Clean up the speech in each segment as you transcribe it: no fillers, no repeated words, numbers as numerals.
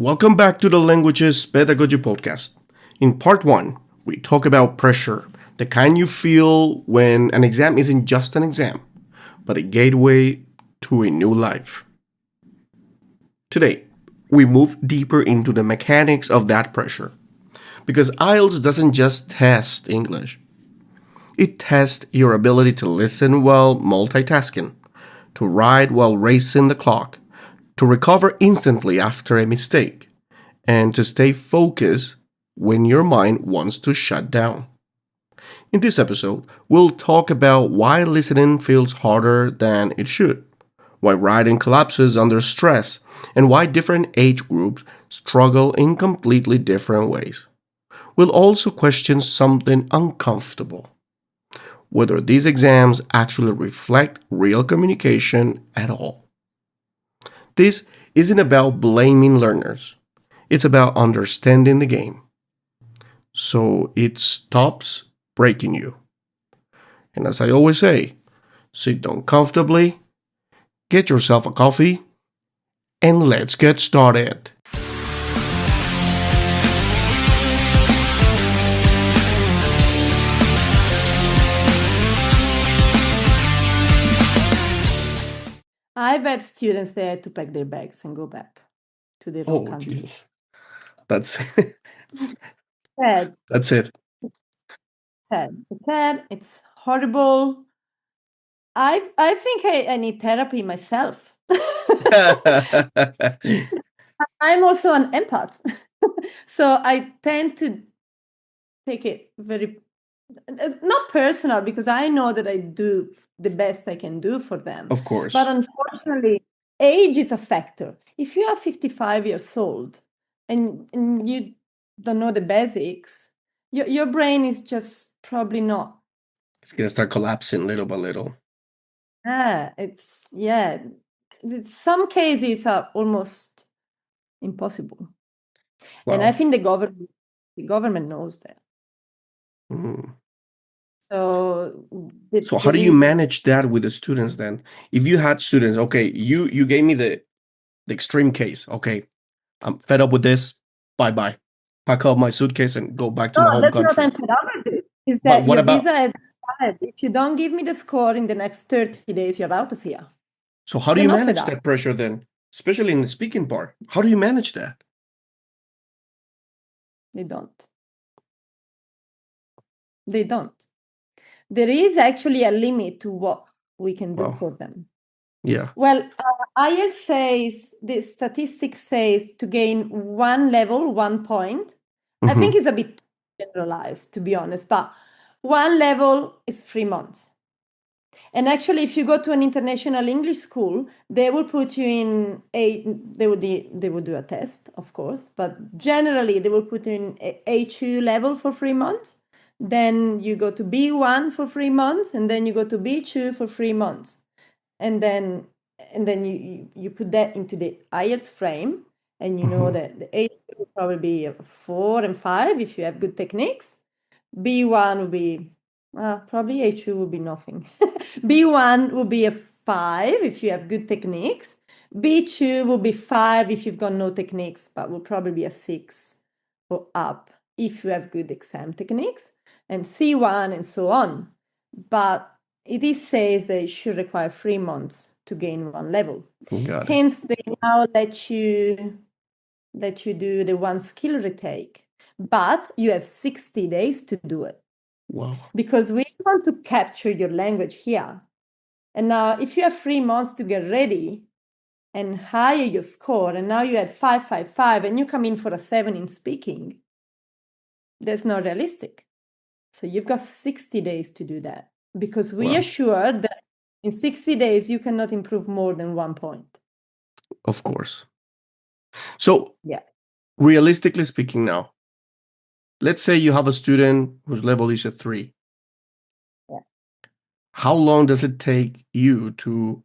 Welcome back to the Languages Pedagogy Podcast. In part one, we talk about pressure, the kind you feel when an exam isn't just an exam, but a gateway to a new life. Today, we move deeper into the mechanics of that pressure. Because IELTS doesn't just test English, it tests your ability to listen while multitasking, to write while racing the clock, to recover instantly after a mistake, and to stay focused when your mind wants to shut down. In this episode, we'll talk about why listening feels harder than it should, why writing collapses under stress, and why different age groups struggle in completely different ways. We'll also question something uncomfortable: whether these exams actually reflect real communication at all. This isn't about blaming learners, it's about understanding the game so it stops breaking you. And as I always say, sit down comfortably, get yourself a coffee, and let's get started. I bet students they had to pack their bags and go back to their own Oh, country. Jesus. That's Sad, that's it. It's sad. It's horrible. I think I need therapy myself. I'm also an empath, so I tend to take it very it's not personal because I know that I do the best I can do for them. Of course. But unfortunately, age is a factor. If you are 55 years old and you don't know the basics, your brain is just probably not. It's going to start collapsing little by little. Some cases are almost impossible. And I Wow. think the government knows that. Mm. So So how do you manage that with the students then? If you had students, okay, you gave me the extreme case. Okay, I'm fed up with this. Bye bye. Pack up my suitcase and go back to my home that's not country. I'm fed up with it. Is But that what your about? visa is expired? If you don't give me the score in the next 30 days, you're out of here. So how do You're you not fed manage up. that pressure then, especially in the speaking part? How do you manage that? They don't. They don't. There is actually a limit to what we can do Wow. for them. Yeah. Well, IELTS says, the statistics says to gain one level, 1 point. I think it's a bit generalized, to be honest, but one level is 3 months. And actually, if you go to an international English school, they will put you in they would do a test, of course, but generally they will put you in A2 level for 3 months. Then you go to B1 for 3 months, and then you go to B2 for 3 months. And then you put that into the IELTS frame, and you know that the A2 will probably be a 4 and 5 if you have good techniques. B1 will be probably A2 will be nothing. B1 will be a 5 if you have good techniques. B2 will be 5 if you've got no techniques, but will probably be a 6 or up if you have good exam techniques, and C1 and so on. But it says that it should require 3 months to gain one level. Got it. Hence, they now let you do the one skill retake, but you have 60 days to do it. Wow. Because we want to capture your language here. And now, if you have 3 months to get ready and higher your score, and now you had 555 and you come in for a 7 in speaking, that's not realistic. So you've got 60 days to do that, because we are sure that in 60 days you cannot improve more than 1 point. Of course. So, Yeah. realistically speaking now, let's say you have a student whose level is a 3. Yeah. How long does it take you to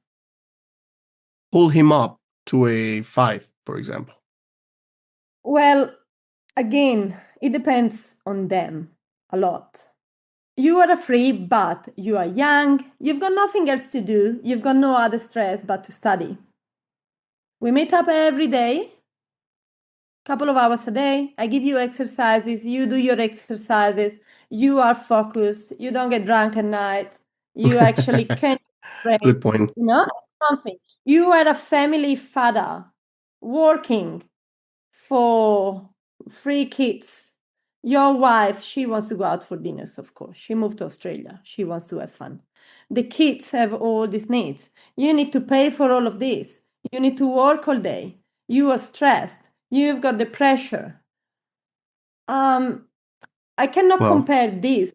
pull him up to a 5, for example? Well, again, it depends on them a lot. You are free, but you are young. You've got nothing else to do. You've got no other stress but to study. We meet up every day. couple of hours a day. I give you exercises. You do your exercises. You are focused. You don't get drunk at night. You actually can break, Good point. something. You are a family father working for 3 kids. Your wife, she wants to go out for dinners, of course. She moved to Australia. She wants to have fun. The kids have all these needs. You need to pay for all of this. You need to work all day. You are stressed. You've got the pressure. I cannot Well, compare this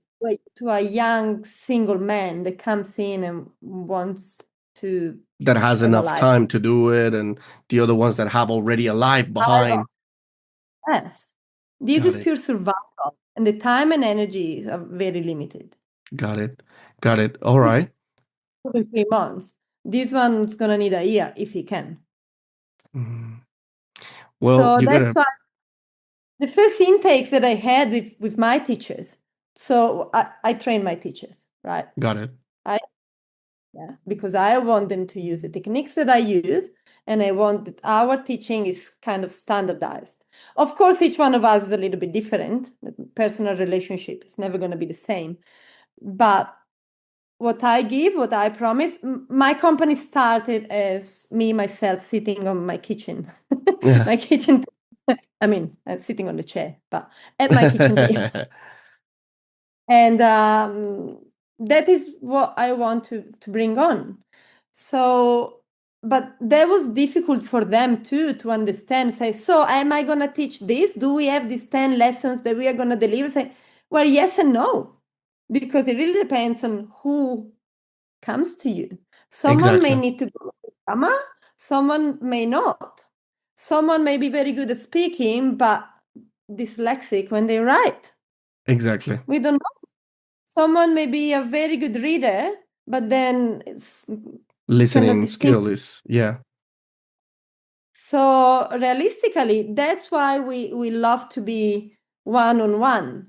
to a young single man that comes in and wants to that has have a enough life. time to do it, and the other ones that have already a life behind. Yes, this Got is it. pure survival, and the time and energy are very limited. Got it. Got it. All This right. in 3 months. This one's gonna need a year if he can. Mm. Well, So you that's gotta. why the first intakes that I had with my teachers. So I train my teachers, right? Got it. Because I want them to use the techniques that I use, and I want that our teaching is kind of standardized. Of course, each one of us is a little bit different. The personal relationship is never going to be the same. But what I give, what I promise, my company started as me, myself, sitting on my kitchen. Yeah. My kitchen, I mean, I'm sitting on the chair, but at my kitchen table. And that is what I want to bring on. So, but that was difficult for them too to understand. Say, so am I going to teach this? Do we have these 10 lessons that we are going to deliver? Say, well, yes and no, because it really depends on who comes to you. Someone may Exactly. need to go to grammar, someone may not. Someone may be very good at speaking, but dyslexic when they write. Exactly. We don't know. Someone may be a very good reader, but then cannot Listening distinguish. skill is, yeah. So realistically, that's why we love to be one-on-one.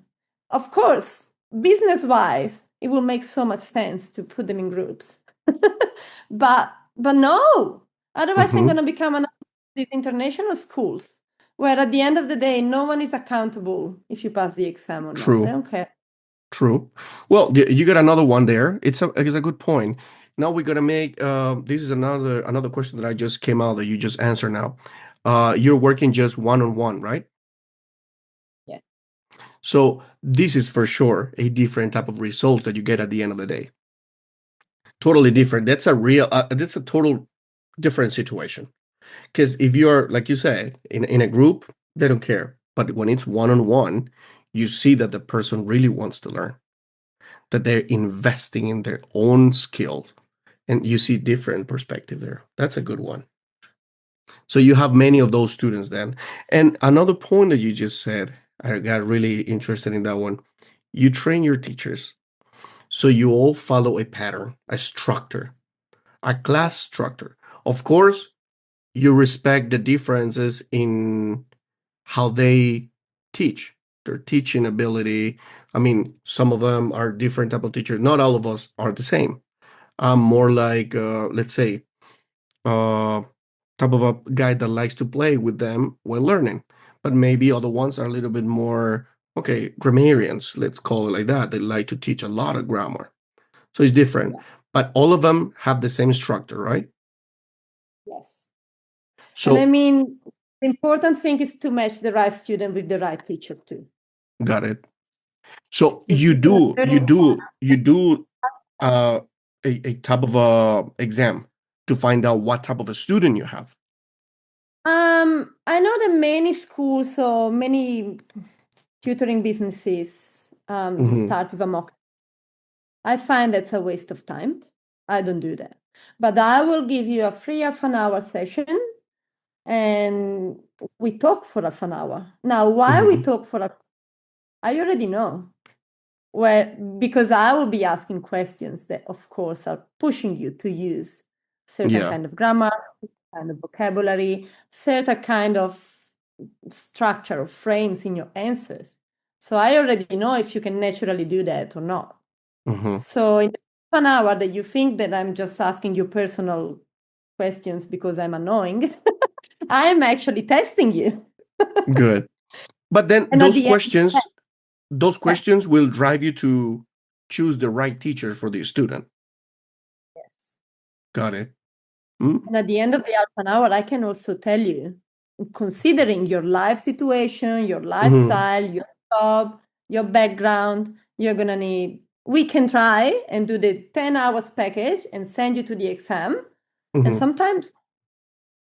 Of course, business-wise, it will make so much sense to put them in groups. But no, otherwise I'm Mm-hmm. going to become one of these international schools where at the end of the day, no one is accountable if you pass the exam or not. They True. don't care. True. Well, you got another one there. It's a good point. Now we're gonna make this is another question that I just came out that you just answered now. You're working just one-on-one, right? Yeah. So this is for sure a different type of results that you get at the end of the day. Totally different. That's a total different situation. Because if you're, like you said, in a group, they don't care. But when it's one-on-one, you see that the person really wants to learn, that they're investing in their own skills, and you see different perspective there. That's a good one. So you have many of those students then. And another point that you just said, I got really interested in that one. You train your teachers. So you all follow a pattern, a structure, a class structure. Of course, you respect the differences in how they teach, their teaching ability. I mean, some of them are different type of teachers. Not all of us are the same. I'm more like, let's say, uh, type of a guy that likes to play with them when learning. But maybe other ones are a little bit more, okay, grammarians, let's call it like that. They like to teach a lot of grammar. So it's different. But all of them have the same structure, right? Yes. And I So mean, the important thing is to match the right student with the right teacher too. got it. So This you is a do, very you do, you do uh, a type of a exam to find out what type of a student you have. I know that many schools or many tutoring businesses Hmm. start with a mock. I find that's a waste of time. I don't do that. But I will give you a free half an hour session and we talk for half an hour. Now, why we Hmm. talk for I already know. Well, because I will be asking questions that, of course, are pushing you to use certain Yeah. kind of grammar, kind of vocabulary, certain kind of structure or frames in your answers. So I already know if you can naturally do that or not. Hmm. So in an hour that you think that I'm just asking you personal questions because I'm annoying, I am actually testing you. Good. But then And at the end, those yeah, questions will drive you to choose the right teacher for the student. yes. Got it. Mm? And at the end of the half an hour, I can also tell you, considering your life situation, your Mhm. lifestyle, your job, your background, you're gonna need. We can try and do the 10 hours package and send you to the exam. And Mhm. sometimes,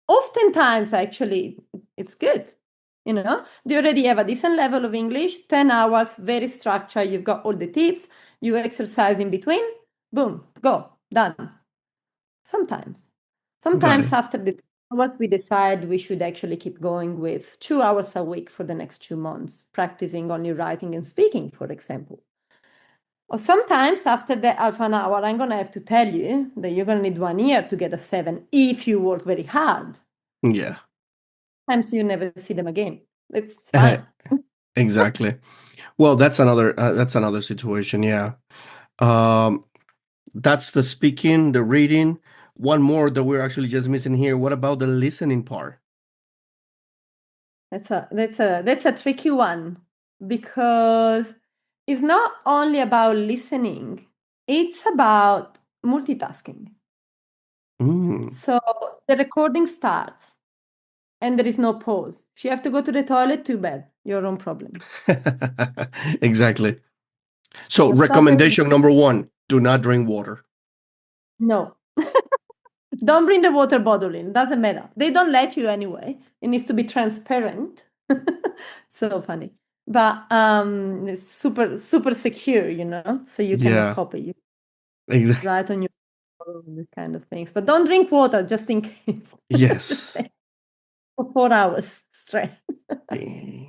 oftentimes, actually, it's good. You know, they already have a decent level of English, 10 hours, very structured. You've got all the tips, you exercise in between, boom, go, done. Sometimes. Got Sometimes it. after the hours, we decide we should actually keep going with 2 hours a week for the next 2 months, practicing only writing and speaking, for example. Or sometimes after the half an hour, I'm going to have to tell you that you're going to need 1 year to get a 7 if you work very hard. Yeah. Sometimes you never see them again. It's fine. Exactly. Well, that's another situation. Yeah. Um, that's the speaking, the reading. One more that we're actually just missing here. What about the listening part? That's a tricky one because it's not only about listening, it's about multitasking. Mm. So the recording starts and there is no pause. If you have to go to the toilet, too bad. Your own problem. Exactly. So, You're stopping. recommendation number one: do not drink water. No. Don't bring the water bottle in. Doesn't matter. They don't let you anyway. It needs to be transparent. So funny. But it's super, super secure, so you cannot Yeah. copy. You Exactly. write on your phone, these kind of things. But don't drink water just in case. Just Yes. say for 4 hours straight. Eh.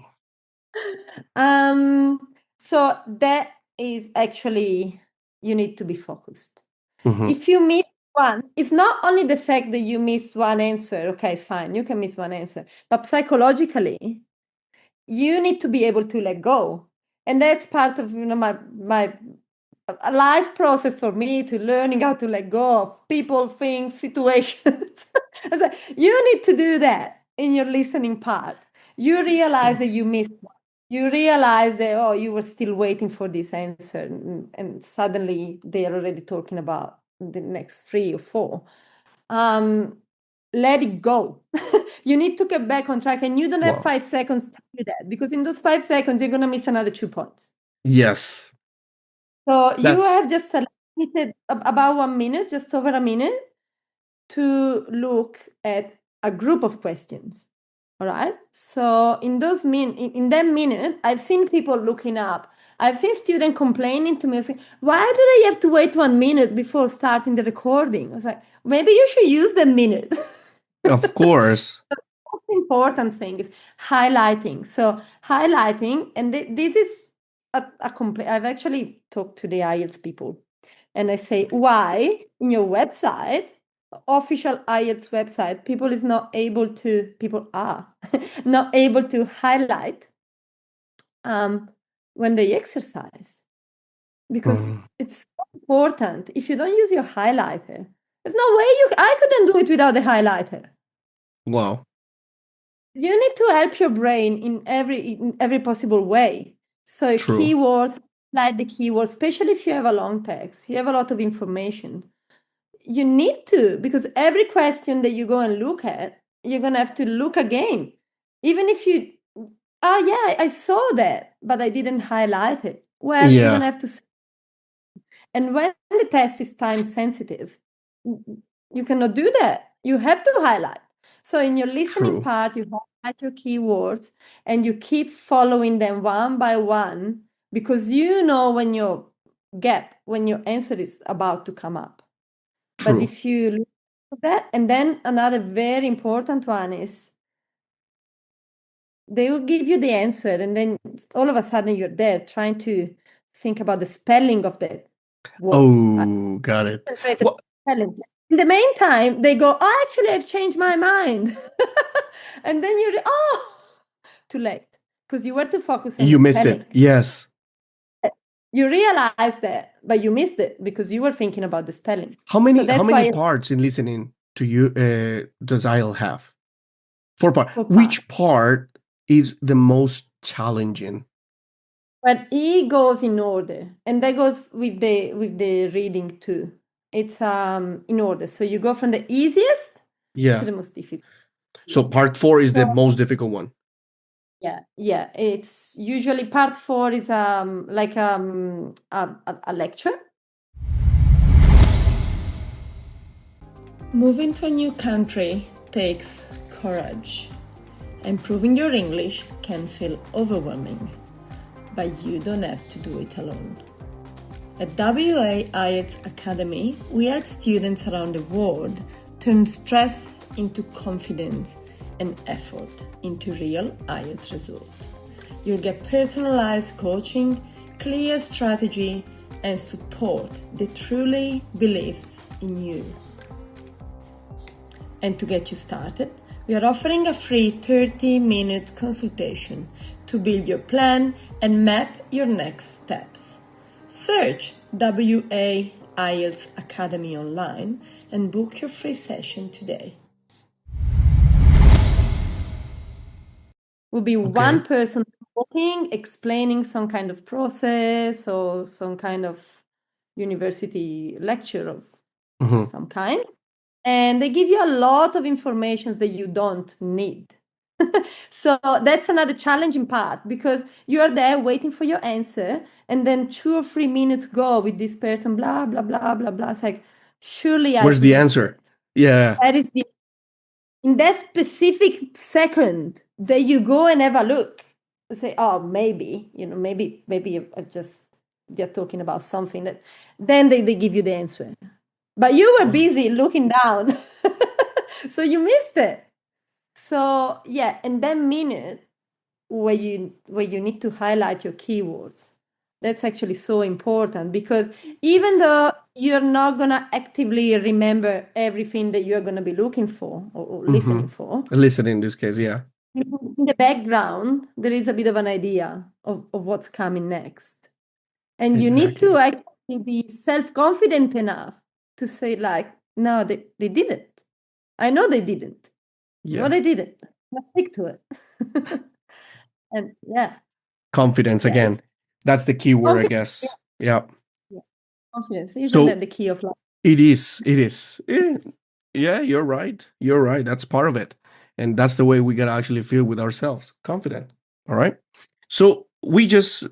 Um, so that is actually, you need to be focused. Mhm. If you miss one, it's not only the fact that you miss one answer. Okay, fine, you can miss one answer, but psychologically, you need to be able to let go, and that's part of my a life process for me to learning how to let go of people, things, situations. I said, you need to do that in your listening part. You realize that you missed one. You realize that, oh, you were still waiting for this answer, and suddenly they are already talking about the next 3 or 4. Um, Let it go. You need to get back on track, and you don't have Wow. 5 seconds to do that because in those 5 seconds, you're going to miss another 2 points. Yes. So you That's have just selected about 1 minute, just over a minute, to look at a group of questions. All right. So in in that minute, I've seen people looking up. I've seen students complaining to me, saying, "Why do they have to wait 1 minute before starting the recording?" I was like, "Maybe you should use the minute." of course. Most important thing is highlighting. So highlighting, and this is a complete. I've actually talked to the IELTS people, and I say, why in your website, official IELTS website, people are not able to highlight when they exercise, because Mm. it's so important. If you don't use your highlighter, there's no way I couldn't do it without the highlighter. Wow. You need to help your brain in every possible way. So True. keywords, like the keywords, especially if you have a long text, you have a lot of information. You need to, because every question that you go and look at, you're gonna have to look again. Even if you, oh yeah, I saw that, but I didn't highlight it. Well, you're gonna Yeah. have to. And when the test is time sensitive, you cannot do that. You have to highlight. So in your listening True. part, you highlight your keywords and you keep following them one by one, because you know when your answer is about to come up. But True. if you look at that, and then another very important one is they will give you the answer, and then all of a sudden you're there trying to think about the spelling of the word. Oh, got it. What? Spelling. In the meantime, they go, oh, actually, I've changed my mind. And then too late, because you were too focused on the You missed spelling. it. Yes. You realized that, but you missed it because you were thinking about the spelling. How So many how that's many why parts in listening to you does IELTS have? 4 parts. for part. Which part is the most challenging? But it goes in order, and that goes with the reading too. It's in order. So you go from the easiest to Yeah. the most difficult. So part 4 is the So most difficult one. yeah. It's usually part 4 is like a lecture. Moving to a new country takes courage. Improving your English can feel overwhelming, but you don't have to do it alone. At WA IELTS Academy, we help students around the world turn stress into confidence and effort into real IELTS results. You'll get personalized coaching, clear strategy, and support that truly believes in you. And to get you started, we are offering a free 30-minute consultation to build your plan and map your next steps. Search WA IELTS Academy online and book your free session today. Will be one person talking, explaining some kind of process or some kind of university lecture of some kind. And they give you a lot of information that you don't need. So that's another challenging part, because you are there waiting for your answer, and then 2 or 3 minutes go with this person, blah, blah, blah, blah, blah. It's like, surely Where's the answer? Yeah. That is in that specific second that you go and have a look, say, oh, maybe they're talking about something that, then they give you the answer. But you were busy looking down, so you missed it. So yeah, and that minute where you need to highlight your keywords, that's actually so important, because even though you're not gonna actively remember everything that you're gonna be looking for or listening for, Listening in this case, yeah. in the background there is a bit of an idea of what's coming next, and you need to actually be self-confident enough to say, like, no, they didn't. I know they didn't. Yeah. No, they didn't. Let's stick to it. And yeah. Confidence again. That's the key word, I guess. Yeah. Confidence. Isn't that the key of life? It is. Yeah, you're right. You're right. That's part of it. And that's the way we gotta actually feel with ourselves. Confident. All right. So we just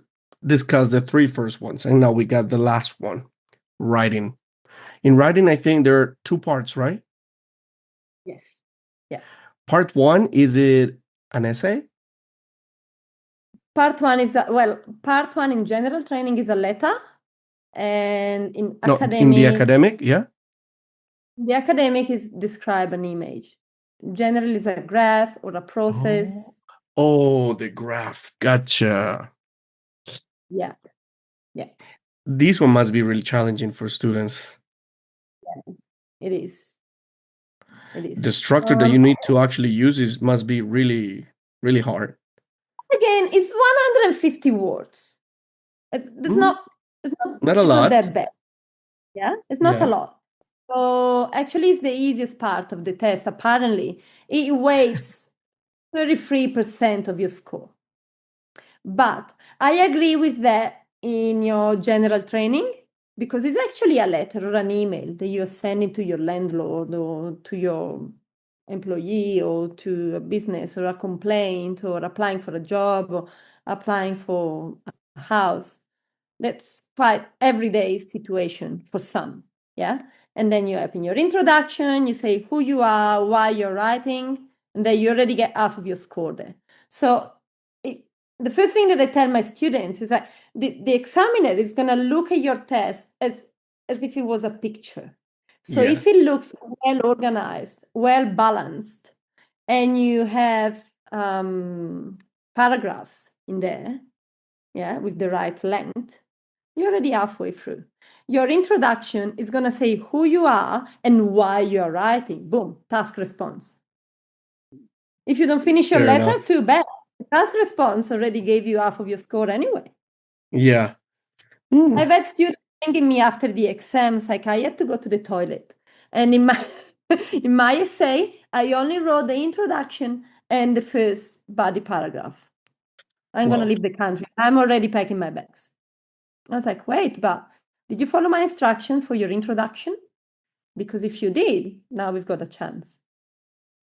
discussed the 3 first ones, and now we got the last one, writing. In writing, I think there are 2 parts, right? Yes. Yeah. Part 1, is it an essay? Part 1 is part 1 in general training is a letter, and in the academic, yeah. The academic is describe an image. Generally, is a graph or a process. Oh, the graph. Gotcha. Yeah. This one must be really challenging for students. Yeah, it is. The structure that you need to actually use must be really, really hard. Again, it's 150 words. It's not a lot. Not that bad. Yeah, it's not a lot. So actually, it's the easiest part of the test. Apparently, it weighs 33% of your score. But I agree with that in your general training, because it's actually a letter or an email that you're sending to your landlord or to your employee or to a business, or a complaint, or applying for a job, or applying for a house. That's quite everyday situation for some. Yeah. And then you have in your introduction, you say who you are, why you're writing, and then you already get half of your score there. So the first thing that I tell my students is that the examiner is going to look at your test as if it was a picture. So if it looks well organized, well balanced, and you have paragraphs in there, with the right length, you're already halfway through. Your introduction is going to say who you are and why you're writing. Boom, task response. If you don't finish your letter, too bad. The task response already gave you half of your score anyway. Yeah. I've had students thanking me after the exams, like, I had to go to the toilet. And in my essay, I only wrote the introduction and the first body paragraph. I'm going to Wow. leave the country. I'm already packing my bags. I was like, wait, but did you follow my instruction for your introduction? Because if you did, now we've got a chance.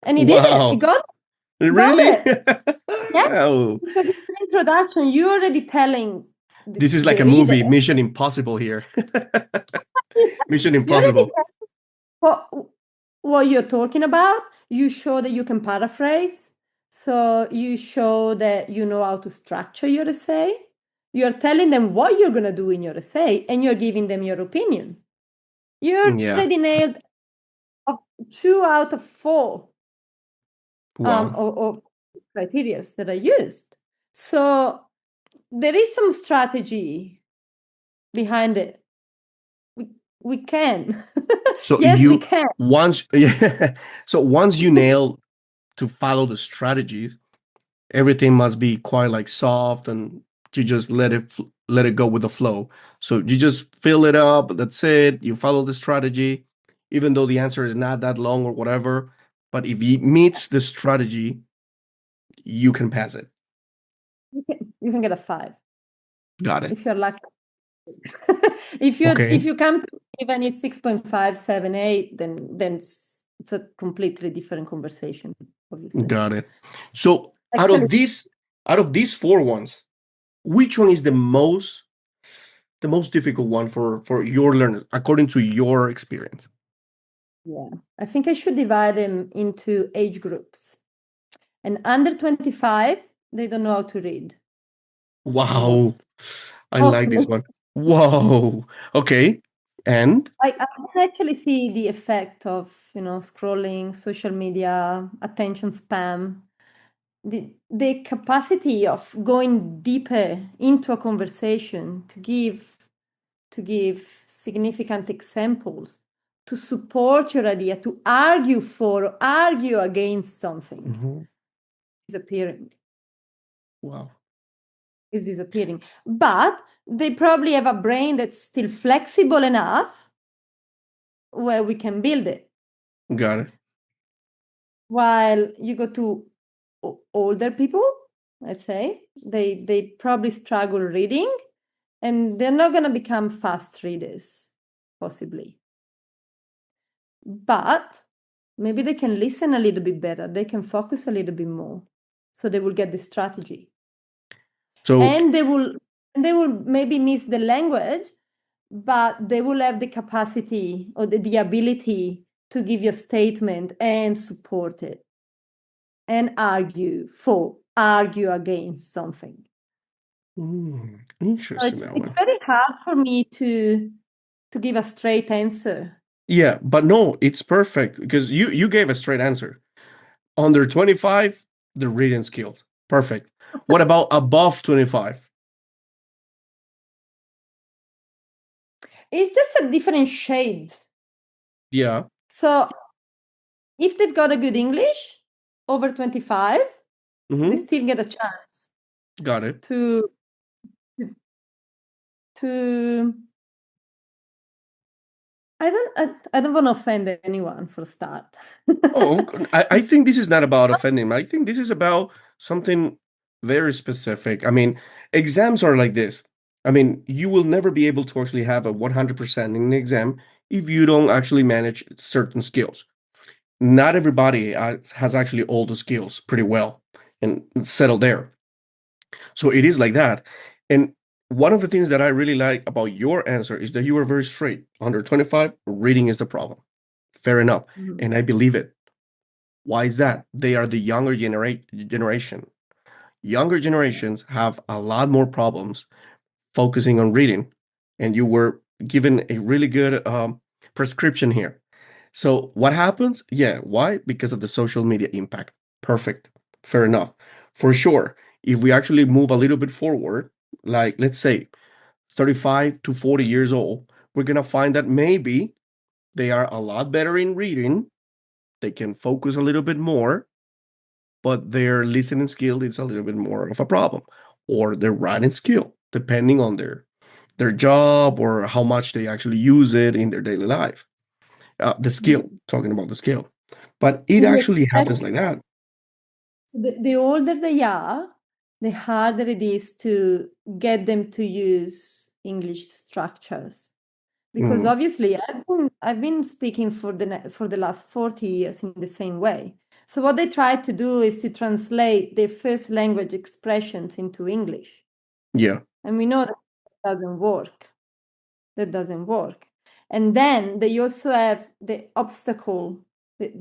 And he did it. He Wow. got Really? it. Yeah. Oh, Because in the introduction, you're already telling this is like the a reader. movie, Mission Impossible here. Mission You already Impossible. what you're talking about. You show that you can paraphrase. So you show that you know how to structure your essay. You're telling them what you're going to do in your essay, and you're giving them your opinion. You Yeah. already nailed 2 out of 4 Wow. of criteria that I used. So there is some strategy behind it. We can. So Yes, we you can. once yeah. So once you nail to follow the strategies, everything must be quite like soft and you just let it go with the flow. So you just fill it up, that's it. You follow the strategy even though the answer is not that long or whatever, but if it meets the strategy, you can pass it. You can get a 5 Got it. if you're lucky. if Okay. you come to even it's 6.5, 7, 8, then it's a completely different conversation, obviously. Got it. So Actually, out of these four ones, which one is the most difficult one for your learners according to your experience? yeah, I think I should divide them into age groups. And under 25, they don't know how to read. Wow. Most. I like this one. Wow. Okay. And I can actually see the effect of scrolling, social media, attention spam, the capacity of going deeper into a conversation to give significant examples, to support your idea, to argue for or argue against something disappearing. wow. Is disappearing. But they probably have a brain that's still flexible enough where we can build it. Got it. While you go to older people, let's say, they probably struggle reading and they're not going to become fast readers, possibly. But maybe they can listen a little bit better. They can focus a little bit more. So they will get the strategy. So And they will maybe miss the language, but they will have the capacity or the ability to give you a statement and support it and argue against something. So interesting it's that one. very hard for me to give a straight answer. Yeah, but no, it's perfect because you gave a straight answer. Under 25, the reading skills. Perfect. What about above 25? It's just a different shade. Yeah. So if they've got a good English over 25, they still get a chance Got it. to I don't want to offend anyone for a start. Oh, I think this is not about offending. I think this is about something very specific. I mean, exams are like this. I mean, you will never be able to actually have a 100% in an exam if you don't actually manage certain skills. Not everybody has actually all the skills pretty well and settled there. So it is like that. And one of the things that I really like about your answer is that you were very straight. Under 25, reading is the problem. Fair enough. And I believe it. Why is that? They are the younger generation. Younger generations have a lot more problems focusing on reading. And you were given a really good prescription here. So what happens? Yeah, why? Because of the social media impact. Perfect. Fair enough. For sure. If we actually move a little bit forward, like let's say 35 to 40 years old, we're going to find that maybe they are a lot better in reading. They can focus a little bit more, but their listening skill is a little bit more of a problem, or their writing skill, depending on their job or how much they actually use it in their daily life. The skill, talking about the skill, but it And actually happens like that. The older they are, the harder it is to get them to use English structures. Because obviously, I've been speaking for the last 40 years in the same way. So what they try to do is to translate their first language expressions into English. Yeah. And we know that doesn't work. That doesn't work. And then they also have the obstacle, the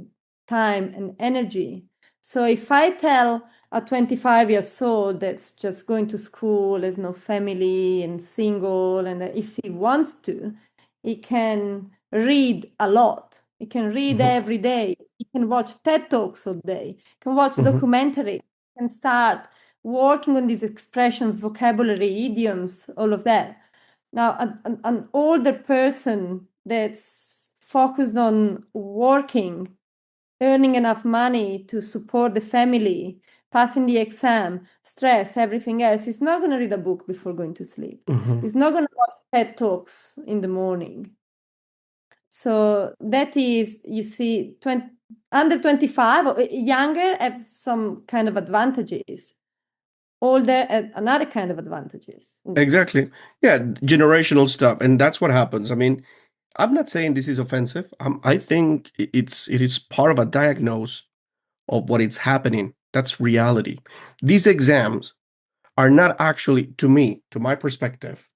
time and energy. So if I tell a 25 years old that's just going to school, has no family and single, and if he wants to, he can read a lot. He can read every day. He can watch TED Talks all day. He can watch documentaries. He can start working on these expressions, vocabulary, idioms, all of that. Now, an older person that's focused on working, earning enough money to support the family, passing the exam, stress, everything else, is not going to read a book before going to sleep. He's not going to watch TED Talks in the morning. So that is, you see, under 25 or younger have some kind of advantages. Older have another kind of advantages. Exactly. Yeah, generational stuff, and that's what happens. I mean, I'm not saying this is offensive. I think it is part of a diagnose of what is happening. That's reality. These exams are not actually, to me, to my perspective,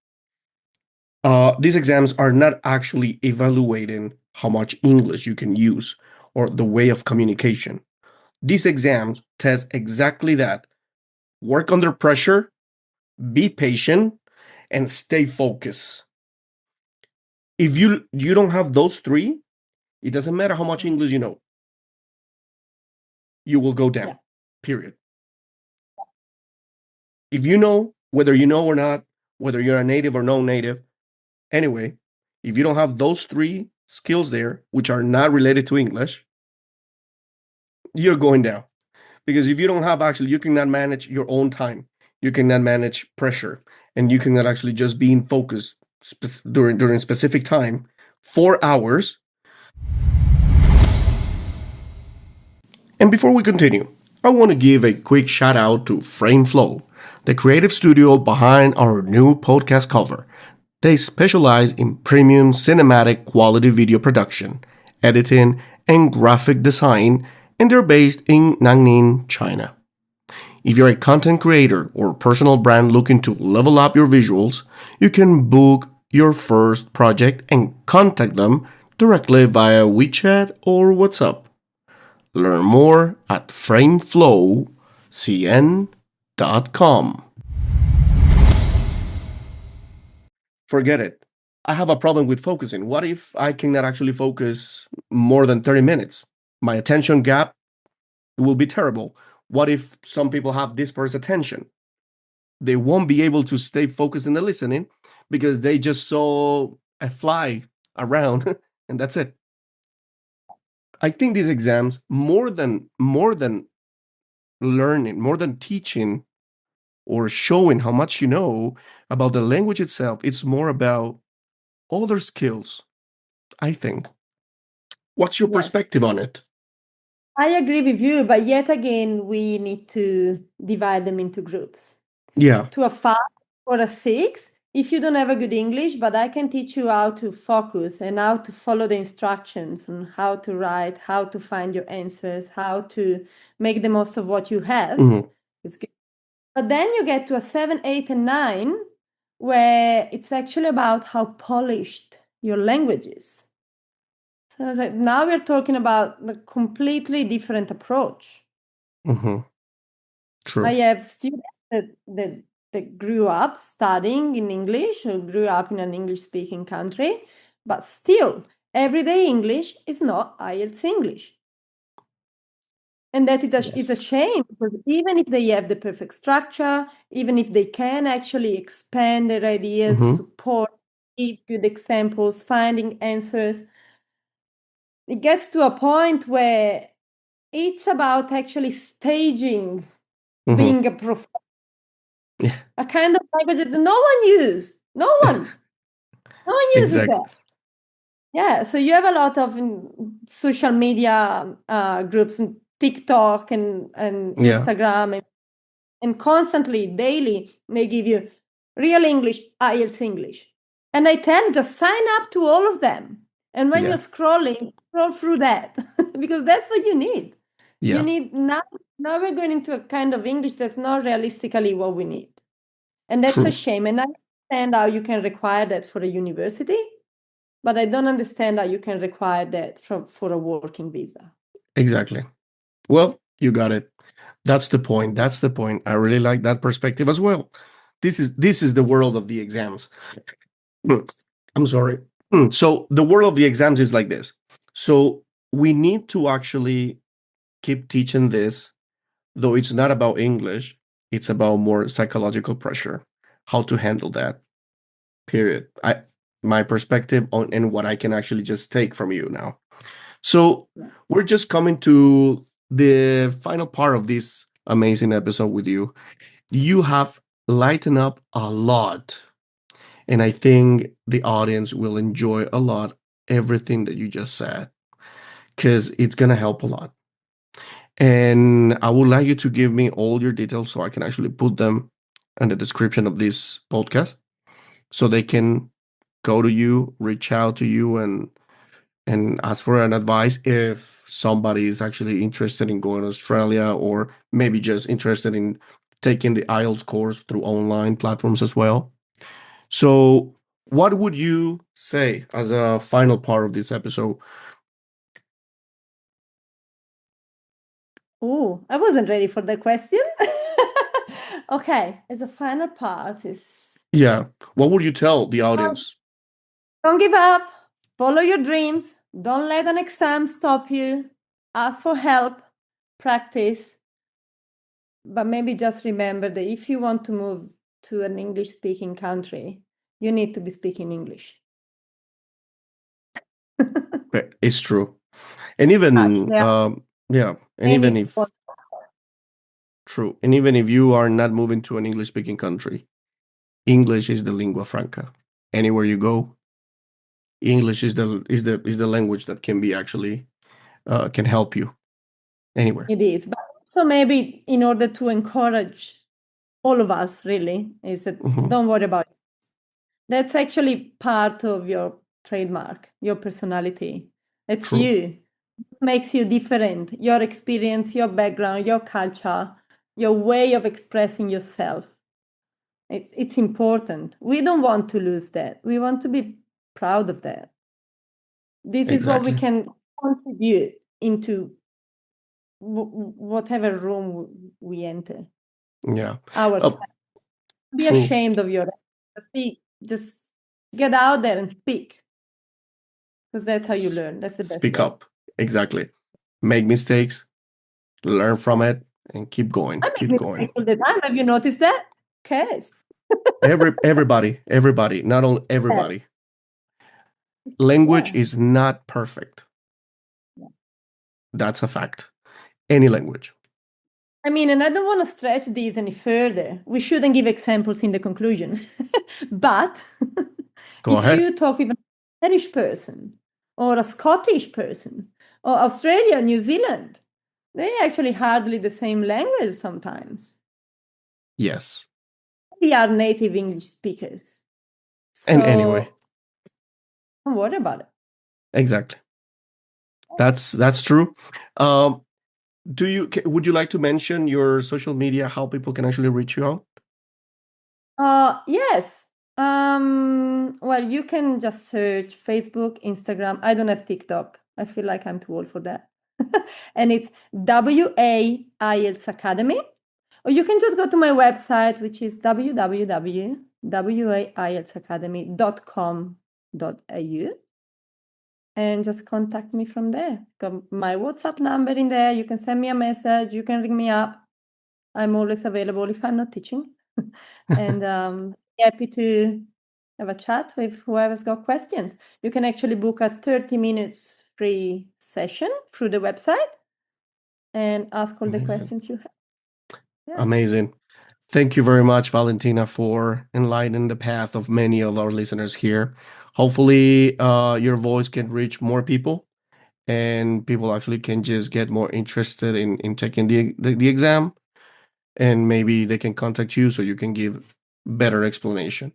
these exams are not actually evaluating how much English you can use or the way of communication. These exams test exactly that. Work under pressure, be patient, and stay focused. If you don't have those three, it doesn't matter how much English you know. You will go down. Yeah. Period. If you know, whether you know or not, whether you're a native or no-native, anyway, if you don't have those three skills there, which are not related to English, you're going down. Because if you don't have actually, you cannot manage your own time. You cannot manage pressure, and you cannot actually just be in focus during specific time, 4 hours. And before we continue, I want to give a quick shout out to Frame Flow, the creative studio behind our new podcast cover. They specialize in premium cinematic quality video production, editing, and graphic design, and they're based in Nanning, China. If you're a content creator or personal brand looking to level up your visuals, you can book your first project and contact them directly via WeChat or WhatsApp. Learn more at frameflowcn.com. Forget it. I have a problem with focusing. What if I cannot actually focus more than 30 minutes? My attention gap will be terrible. What if some people have dispersed attention? They won't be able to stay focused in the listening because they just saw a fly around and that's it. I think these exams, more than learning, more than teaching or showing how much you know about the language itself, it's more about other skills, I think. What's your Yes. perspective on it? I agree with you, but yet again, we need to divide them into groups. Yeah. To a 5 or a 6, if you don't have a good English, but I can teach you how to focus and how to follow the instructions and how to write, how to find your answers, how to make the most of what you have. It's good. But then you get to a 7, 8, and 9, where it's actually about how polished your language is. So it's like now we're talking about a completely different approach. True. I have students that grew up studying in English or grew up in an English-speaking country, but still, everyday English is not IELTS English. And that it's a shame because even if they have the perfect structure, even if they can actually expand their ideas, support, give good examples, finding answers, it gets to a point where it's about actually staging being a professional. A kind of language that no one uses. No one uses Exactly. that. Yeah, so you have a lot of social media groups and TikTok and Yeah. Instagram and constantly, daily, they give you real English, IELTS English. And I tell just sign up to all of them. And when you're Yeah. scrolling, scroll through that because that's what you need. You Yeah. need now we're going into a kind of English that's not realistically what we need. And that's a True. shame. And I understand how you can require that for a university, but I don't understand how you can require that for a working visa. Exactly. Well, you got it. That's the point. That's the point. I really like that perspective as well. This is the world of the exams. I'm sorry. So the world of the exams is like this. So we need to actually keep teaching this, though it's not about English, it's about more psychological pressure, how to handle that. Period. My perspective on and what I can actually just take from you now. So Yeah. we're just coming to the final part of this amazing episode with you. You have lightened up a lot, and I think the audience will enjoy a lot everything that you just said because it's gonna help a lot. And I would like you to give me all your details so I can actually put them in the description of this podcast so they can go to you, reach out to you, and ask for an advice if somebody is actually interested in going to Australia or maybe just interested in taking the IELTS course through online platforms as well. So, what would you say as a final part of this episode? Oh, I wasn't ready for the question. Okay, as a final part is Yeah, what would you tell the um, audience? don't give up, follow your dreams, don't let an exam stop you, ask for help, practice, but maybe just remember that if you want to move to an English speaking country, you need to be speaking English. It's true. And even There are yeah, and even many. if true, and even if you are not moving to an English speaking country, English is the lingua franca. Anywhere you go, English is the language that can be actually can help you anywhere. It is, but also maybe in order to encourage all of us, really, is that Mhm. don't worry about it. That's actually part of your trademark, your personality. It's True. you. It makes you different. Your experience, your background, your culture, your way of expressing yourself. It's important. We don't want to lose that. We want to be proud of that. This is what we Exactly. can contribute into whatever room we enter. Yeah. Our Oh, be true. ashamed of your speak. Just get out there and speak because that's how you learn. That's the best Speak way. up. Exactly. Make mistakes, learn from Yeah. it, and keep going. I make Keep going. mistakes all the time. Have you noticed that? Yes. Everybody, not only Yeah. everybody. Language Yeah. is not perfect. Yeah. That's a fact. Any language. I mean, and I don't want to stretch these any further. We shouldn't give examples in the conclusion. But Go if ahead. you talk with an Irish person or a Scottish person or Australia, New Zealand, they're actually hardly the same language sometimes. Yes. We are native English speakers. And anyway, So don't worry about it. exactly. That's true. Um, would you like to mention your social media, how people can actually reach you out? Yes. Well, you can just search Facebook, Instagram. I don't have TikTok. I feel like I'm too old for that. And it's WA IELTS Academy. Or you can just go to my website, which is www.waieltsacademy.com.au and just contact me from there. Got my WhatsApp number in there. You can send me a message. You can ring me up. I'm always available if I'm not teaching. And happy to have a chat with whoever's got questions. You can actually book a 30 minutes free session through the website and ask all the Amazing. questions you have. Yeah. Amazing. Thank you very much, Valentina, for enlightening the path of many of our listeners here. Hopefully, your voice can reach more people. and people actually can just get more interested in taking the exam, and maybe they can contact you so you can give better explanation.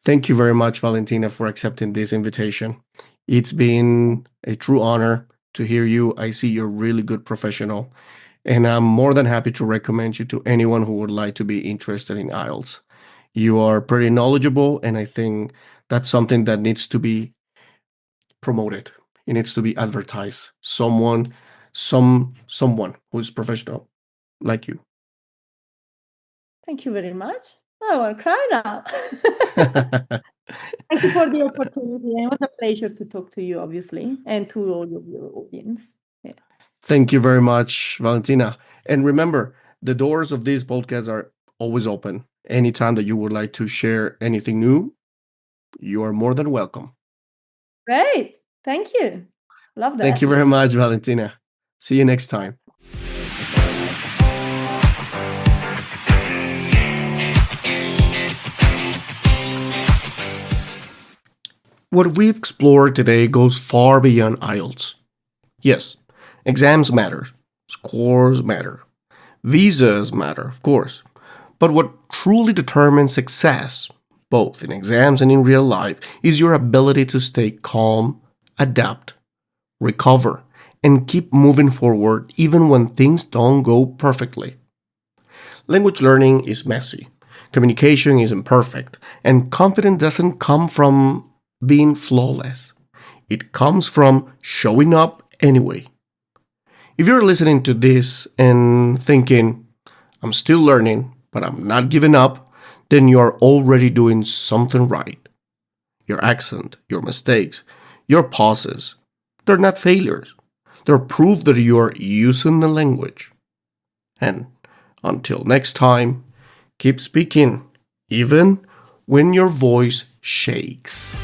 Thank you very much, Valentina, for accepting this invitation. It's been a true honor to hear you. I see you're a really good professional, and I'm more than happy to recommend you to anyone who would like to be interested in IELTS. You are pretty knowledgeable, and I think that's something that needs to be promoted. It needs to be advertised. Someone who's professional like you. Thank you very much. I want to cry now. Thank you for the opportunity. It was a pleasure to talk to you, obviously, and to all of your audience. Yeah. Thank you very much, Valentina. And remember, the doors of these podcasts are always open. Anytime that you would like to share anything new, you are more than welcome. Great. Thank you. Love Thank that. you very much, Valentina. See you next time. What we've explored today goes far beyond IELTS. Yes, exams matter, scores matter, visas matter, of course. But what truly determines success, both in exams and in real life, is your ability to stay calm, adapt, recover, and keep moving forward even when things don't go perfectly. Language learning is messy, communication is imperfect, and confidence doesn't come from being flawless. It comes from showing up anyway. If you're listening to this and thinking, I'm still learning, but I'm not giving up, then you're already doing something right. Your accent, your mistakes, your pauses, they're not failures. They're proof that you're using the language. And until next time, keep speaking, even when your voice shakes.